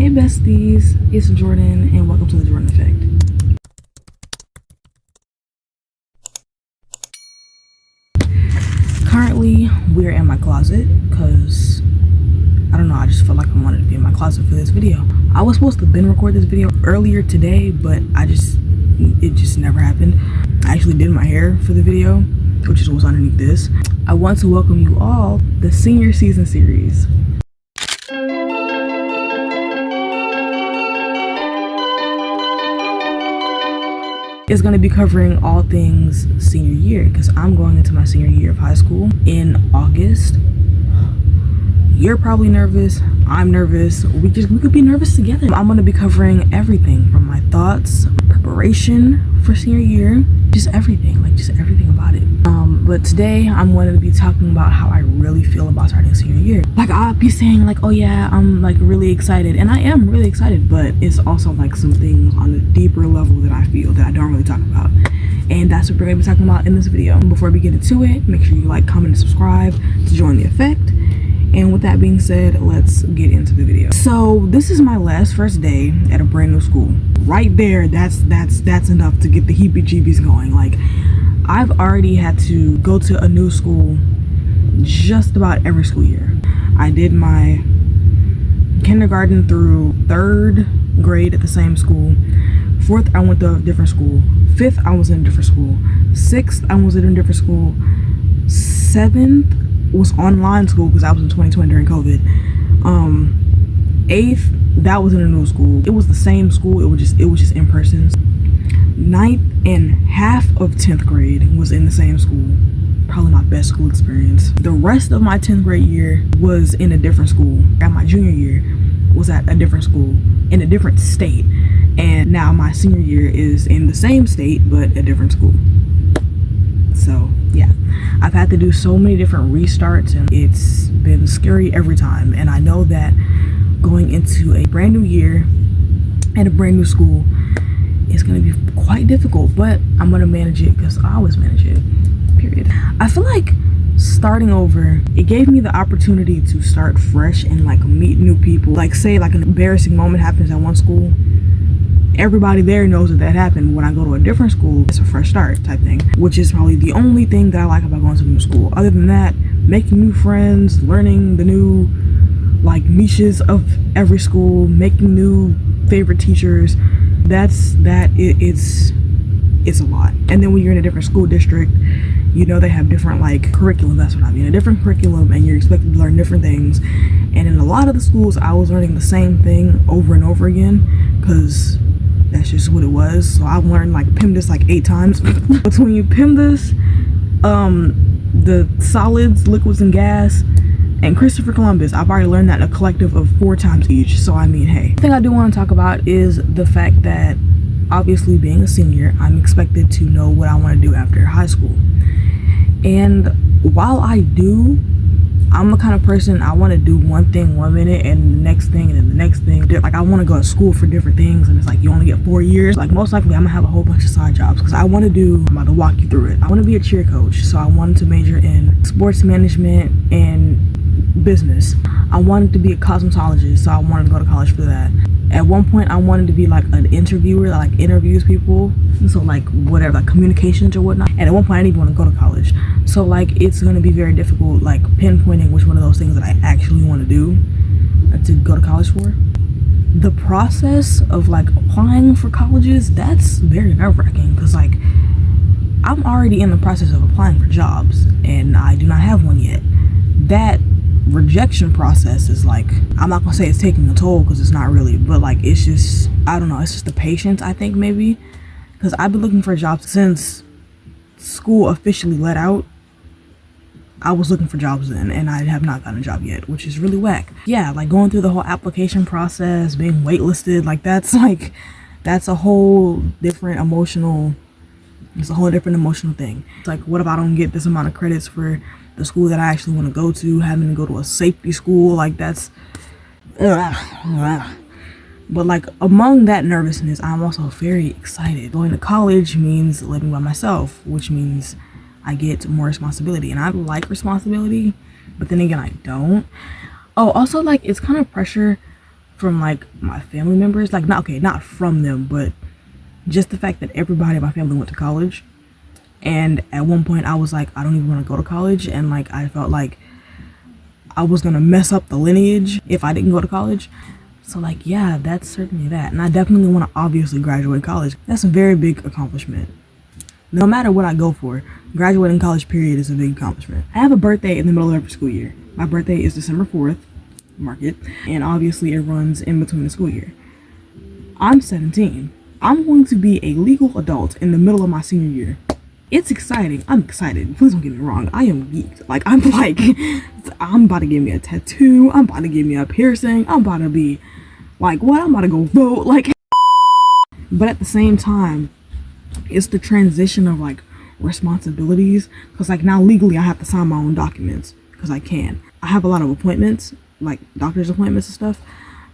Hey besties, it's Jordan and welcome to the Jordan Effect. Currently, we're in my closet because, I don't know, I just felt like I wanted to be in my closet for this video. I was supposed to record this video earlier today, but it just never happened. I actually did my hair for the video, which is what's underneath this. I want to welcome you all the Senior Season series. It's going to be covering all things senior year because I'm going into my senior year of high school in August. You're probably nervous. I'm nervous. We could be nervous together. I'm going to be covering everything from my thoughts, preparation for senior year, just everything about it. But today I'm going to be talking about how I really feel about starting senior year. Like, I'll be saying like, oh yeah, I'm like really excited, and I am really excited, but it's also like some things on a deeper level that I feel that I don't really talk about, and that's what we're going to be talking about in this video. Before we get into it, make sure you like, comment, and subscribe to join the effect. And with that being said, let's get into the video. So this is my first day at a brand new school. Right there, that's enough to get the heebie-jeebies going. Like, I've already had to go to a new school just about every school year. I did my kindergarten through 3rd grade at the same school. 4th, I went to a different school. 5th, I was in a different school. 6th, I was in a different school. 7th was online school because I was in 2020 during COVID. 8th, that was in a new school. It was the same school, it was just in person. 9th and half of 10th grade was in the same school. Probably my best school experience. The rest of my 10th grade year was in a different school. And my junior year was at a different school in a different state. And now my senior year is in the same state but a different school. So yeah, I've had to do so many different restarts and it's been scary every time. And I know that going into a brand new year at a brand new school is going to be quite difficult, but I'm going to manage it because I always manage it, period. I feel like starting over, it gave me the opportunity to start fresh and like meet new people. Like, say like an embarrassing moment happens at one school, everybody there knows that happened. When I go to a different school, it's a fresh start type thing, which is probably the only thing that I like about going to a new school. Other than that, making new friends, learning the new like niches of every school, making new favorite teachers, it's a lot. And then when you're in a different school district, you know, they have different like curriculum. That's what I mean, a different curriculum, and you're expected to learn different things. And in a lot of the schools, I was learning the same thing over and over again because that's just what it was. So I've learned like PEMDAS like 8 times. Between PEMDAS, the solids, liquids, and gas, and Christopher Columbus, I've already learned that a collective of 4 times each. So I mean, hey. The thing I do want to talk about is the fact that obviously being a senior, I'm expected to know what I want to do after high school. And while I do, I'm the kind of person, I want to do one thing 1 minute and the next thing and then the next thing. Like, I want to go to school for different things, and it's like you only get 4 years. Like, most likely I'm gonna have a whole bunch of side jobs because I'm about to walk you through it. I want to be a cheer coach, so I wanted to major in sports management and business. I wanted to be a cosmetologist, so I wanted to go to college for that. At one point I wanted to be like an interviewer that like interviews people, so like whatever, like communications or whatnot. And at one point I didn't even want to go to college, so like it's going to be very difficult like pinpointing which one of those things that I actually want to do to go to college for. The process of like applying for colleges, that's very nerve-wracking because like I'm already in the process of applying for jobs and I do not have one yet. That rejection process is like, I'm not gonna say it's taking a toll because it's not really, but like it's just, I don't know, it's just the patience, I think, maybe, because I've been looking for jobs since school officially let out. I was looking for jobs then and I have not gotten a job yet, which is really whack. Yeah, like going through the whole application process, being waitlisted, like that's a whole different emotional thing. It's like, what if I don't get this amount of credits for the school that I actually want to go to, having to go to a safety school? Like, that's but like among that nervousness, I'm also very excited. Going to college means living by myself, which means I get more responsibility, and I like responsibility, but then again I don't. Oh, also, like, it's kind of pressure from like my family members, like not from them, but just the fact that everybody in my family went to college. And at one point I was like, I don't even want to go to college, and like I felt like I was gonna mess up the lineage if I didn't go to college. So like, yeah, that's certainly that. And I definitely want to obviously graduate college. That's a very big accomplishment. No matter what I go for, graduating college period is a big accomplishment. I have a birthday in the middle of every school year. My birthday is December 4th, mark it, and obviously it runs in between the school year. I'm 17. I'm going to be a legal adult in the middle of my senior year. It's exciting. I'm excited. Please don't get me wrong. I am geeked. Like, I'm about to get me a tattoo. I'm about to get me a piercing. I'm about to be like, what? I'm about to go vote. Like, but at the same time, it's the transition of like responsibilities. Because like now legally I have to sign my own documents because I can. I have a lot of appointments, like doctor's appointments and stuff.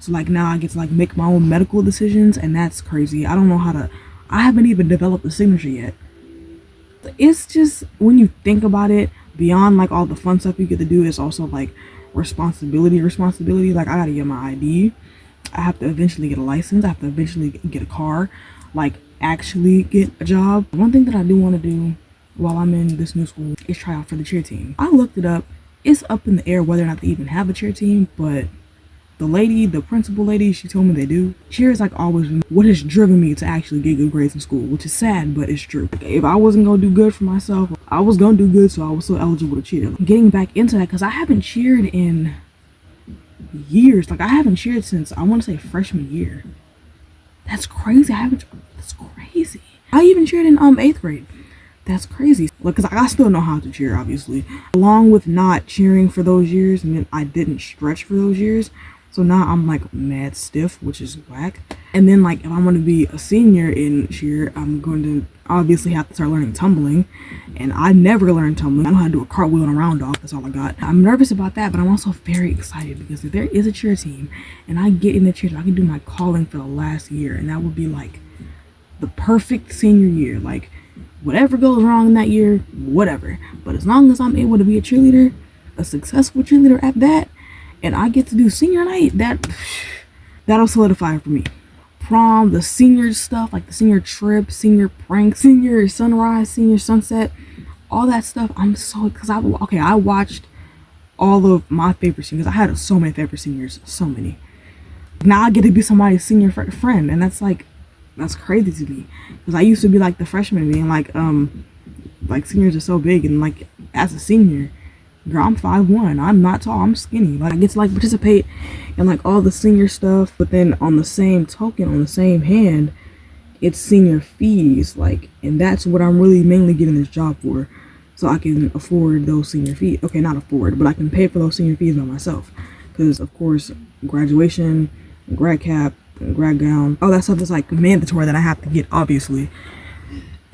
So like now I get to like make my own medical decisions, and that's crazy. I don't know how to, I haven't even developed a signature yet. It's just, when you think about it, beyond like all the fun stuff you get to do, it's also like responsibility. Like, I gotta get my ID. I have to eventually get a license. I have to eventually get a car, like actually get a job. One thing that I do want to do while I'm in this new school is try out for the cheer team. I looked it up. It's up in the air whether or not they even have a cheer team, but the principal lady, she told me they do. Cheer is like always been what has driven me to actually get good grades in school, which is sad, but it's true. Like, if I wasn't gonna do good for myself, I was gonna do good, so I was still eligible to cheer. Getting back into that, because I haven't cheered in years. Like, I haven't cheered since, I want to say, freshman year. That's crazy. That's crazy. I even cheered in 8th grade. That's crazy. Like, because I still know how to cheer, obviously. Along with not cheering for those years, and then I didn't stretch for those years. So now I'm like mad stiff, which is whack. And then like, if I'm going to be a senior in cheer, I'm going to obviously have to start learning tumbling. And I never learned tumbling. I know how to do a cartwheel and a round off. That's all I got. I'm nervous about that, but I'm also very excited because if there is a cheer team and I get in the cheer team, I can do my calling for the last year. And that would be like the perfect senior year. Like, whatever goes wrong in that year, whatever. But as long as I'm able to be a cheerleader, a successful cheerleader at that, and I get to do senior night, that'll solidify for me. Prom, the senior stuff, like the senior trip, senior prank, senior sunrise, senior sunset, all that stuff. I'm so, because I watched all of my favorite seniors. I had so many favorite seniors, so many. Now I get to be somebody's senior friend, and that's crazy to me. Because I used to be like the freshman, being like seniors are so big, and like as a senior, girl, I'm 5'1", I'm not tall, I'm skinny. Like, I get to like participate in like all the senior stuff, but then on the same token, on the same hand, it's senior fees, like, and that's what I'm really mainly getting this job for, so I can afford those senior fees. Okay, not afford, but I can pay for those senior fees by myself, because of course graduation, grad cap, grad gown, all that stuff is like mandatory that I have to get, obviously.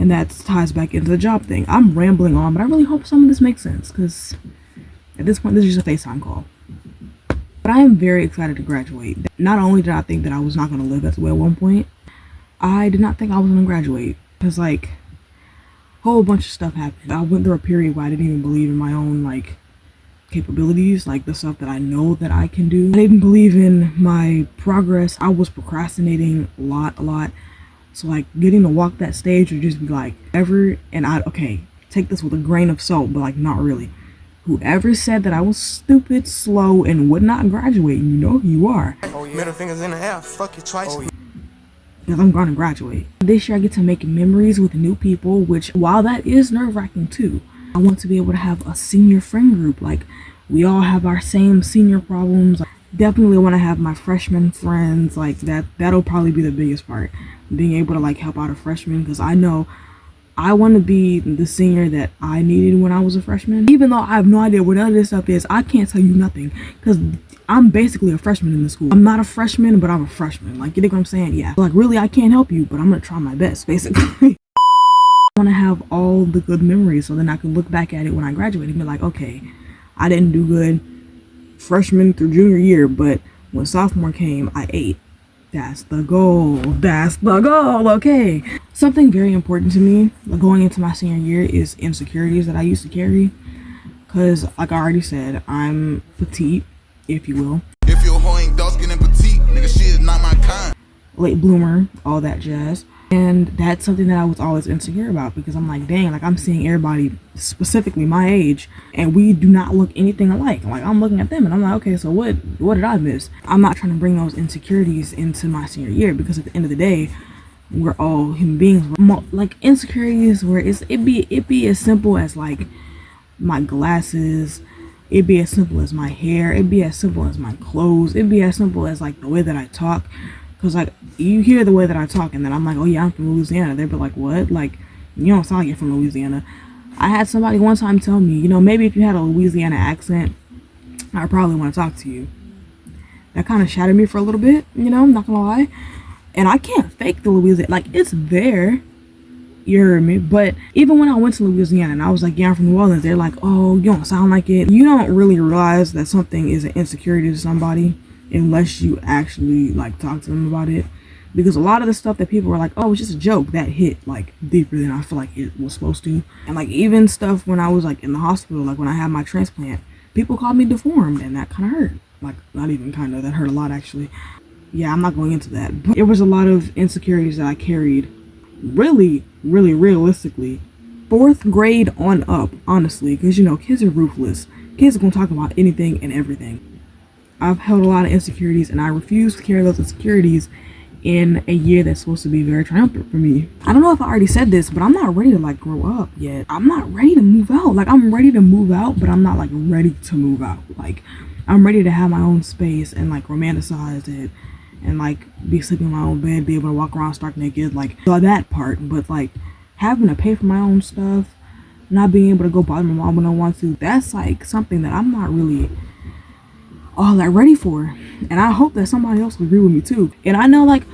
And that ties back into the job thing. I'm rambling on, but I really hope some of this makes sense, because at this point, this is just a FaceTime call. But I am very excited to graduate. Not only did I think that I was not going to live that way at one point, I did not think I was going to graduate. Because, like, a whole bunch of stuff happened. I went through a period where I didn't even believe in my own, like, capabilities, like the stuff that I know that I can do. I didn't believe in my progress. I was procrastinating a lot. So, like, getting to walk that stage would just be like, okay, take this with a grain of salt, but, like, not really. Whoever said that I was stupid, slow, and would not graduate, you know who you are. Oh, yeah. Middle fingers in the air, fuck you twice. Oh, yeah. Because I'm gonna graduate. This year I get to make memories with new people, which, while that is nerve-wracking too, I want to be able to have a senior friend group. Like, we all have our same senior problems. Like, definitely want to have my freshman friends. Like, that'll probably be the biggest part. Being able to, like, help out a freshman, because I know I want to be the senior that I needed when I was a freshman. Even though I have no idea what none of this stuff is, I can't tell you nothing, because I'm basically a freshman in the school. I'm not a freshman, but I'm a freshman. Like, you think what I'm saying? Yeah. Like, really, I can't help you, but I'm going to try my best, basically. I want to have all the good memories, so then I can look back at it when I graduate and be like, okay, I didn't do good freshman through junior year, but when sophomore came, I ate. That's the goal. That's the goal. Okay. Something very important to me going into my senior year is insecurities that I used to carry. Because, like I already said, I'm petite, if you will. If you're hoeing dark skin and petite, nigga, late bloomer, all that jazz. And that's something that I was always insecure about, because I'm like, dang, like I'm seeing everybody, specifically my age, and we do not look anything alike. Like I'm looking at them and I'm like, okay, so what did I miss? I'm not trying to bring those insecurities into my senior year, because at the end of the day, we're all human beings. Like insecurities where it be as simple as like my glasses, it'd be as simple as my hair, it'd be as simple as my clothes, it'd be as simple as like the way that I talk. Because like you hear the way that I talk and then I'm like, oh yeah, I'm from Louisiana. They'd be like, what? Like, you don't sound like you're from Louisiana. I had somebody one time tell me, you know, maybe if you had a Louisiana accent, I probably want to talk to you. That kind of shattered me for a little bit, you know, I'm not gonna lie. And I can't fake the Louisiana, like it's there, you heard me. But even when I went to Louisiana and I was like, yeah, I'm from New Orleans, they're like, oh, you don't sound like it. You don't really realize that something is an insecurity to somebody unless you actually like talk to them about it. Because a lot of the stuff that people were like, oh, it's just a joke, that hit like deeper than I feel like it was supposed to. And like even stuff when I was like in the hospital, like when I had my transplant, people called me deformed, and that kind of hurt. Like not even kind of, that hurt a lot actually. Yeah, I'm not going into that, but there was a lot of insecurities that I carried really realistically 4th grade on up, honestly, because you know kids are ruthless. Kids are gonna talk about anything and everything. I've held a lot of insecurities, and I refuse to carry those insecurities in a year that's supposed to be very triumphant for me. I don't know if I already said this, but I'm not ready to like grow up yet. I'm not ready to move out. Like I'm ready to move out, but I'm not like ready to move out. Like I'm ready to have my own space and like romanticize it and like be sleeping in my own bed, be able to walk around stark naked, like that part. But like having to pay for my own stuff, not being able to go bother my mom when I want to, that's like something that I'm not really all that ready for. And I hope that somebody else will agree with me too. And I know like,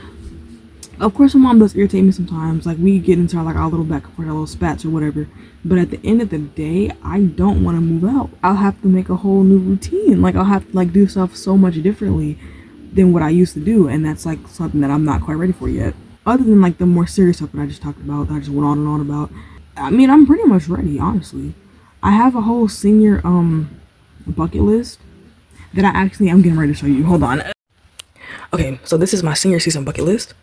of course my mom does irritate me sometimes. Like we get into like our little back and forth, our little spats or whatever. But at the end of the day, I don't want to move out. I'll have to make a whole new routine. Like I'll have to like do stuff so much differently than what I used to do. And that's like something that I'm not quite ready for yet. Other than like the more serious stuff that I just talked about, that I just went on and on about. I mean, I'm pretty much ready, honestly. I have a whole senior bucket list that I'm getting ready to show you. Hold on. Okay, so this is my senior season bucket list.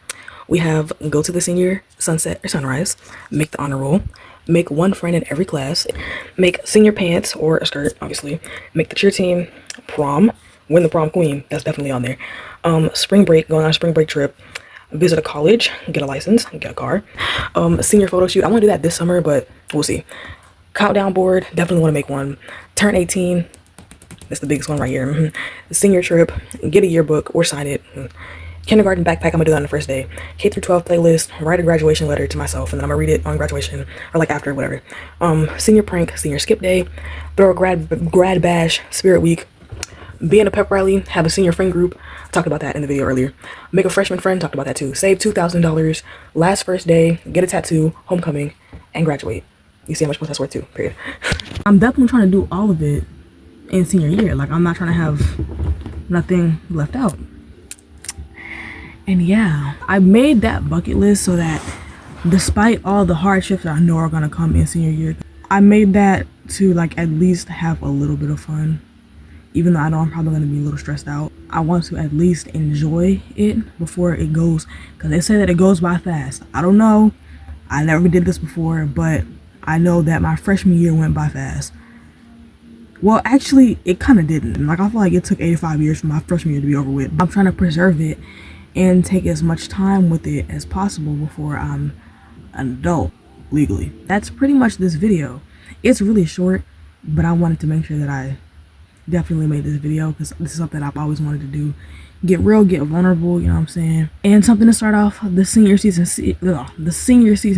We have go to the senior sunset or sunrise, make the honor roll, make one friend in every class, make senior pants or a skirt, obviously, make the cheer team, prom, win the prom queen, that's definitely on there, spring break, going on a spring break trip, visit a college, get a license, get a car, senior photo shoot. I want to do that this summer, but we'll see. Countdown board, definitely want to make one. Turn 18. That's the biggest one right here. Senior trip, get a yearbook or sign it. Kindergarten backpack, I'm gonna do that on the first day. K through 12 playlist, write a graduation letter to myself, and then I'm gonna read it on graduation or like after, whatever. Senior prank, senior skip day, throw a grad bash, spirit week, be in a pep rally, have a senior friend group. Talked about that in the video earlier. Make a freshman friend, talked about that too. Save $2,000, last first day, get a tattoo, homecoming, and graduate. You see how much more that's worth too, period. I'm definitely trying to do all of it in senior year. Like I'm not trying to have nothing left out. And yeah, I made that bucket list so that despite all the hardships that I know are gonna come in senior year, I made that to like at least have a little bit of fun. Even though I know I'm probably gonna be a little stressed out, I want to at least enjoy it before it goes, because they say that it goes by fast. I don't know, I never did this before, but I know that my freshman year went by fast. Well, actually, it kind of didn't. Like, I feel like it took 85 years for my freshman year to be over with. I'm trying to preserve it and take as much time with it as possible before I'm an adult, legally. That's pretty much this video. It's really short, but I wanted to make sure that I definitely made this video, because this is something I've always wanted to do. Get real, get vulnerable, you know what I'm saying? And something to start off the senior season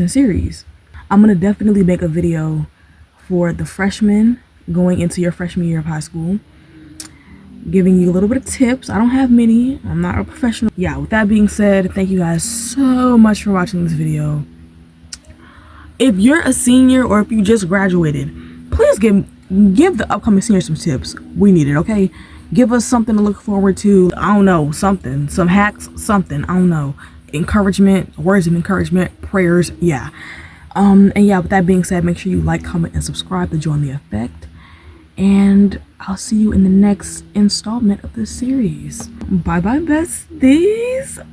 series. I'm gonna definitely make a video for the freshmen going into your freshman year of high school, giving you a little bit of tips. I don't have many, I'm not a professional. Yeah, with that being said, thank you guys so much for watching this video. If you're a senior or if you just graduated, please give the upcoming seniors some tips. We need it, okay? Give us something to look forward to. I don't know, something, some hacks, something, I don't know. Encouragement, words of encouragement, prayers, yeah. And yeah, with that being said, make sure you like, comment, and subscribe to join the effect. And I'll see you in the next installment of this series. Bye bye, besties.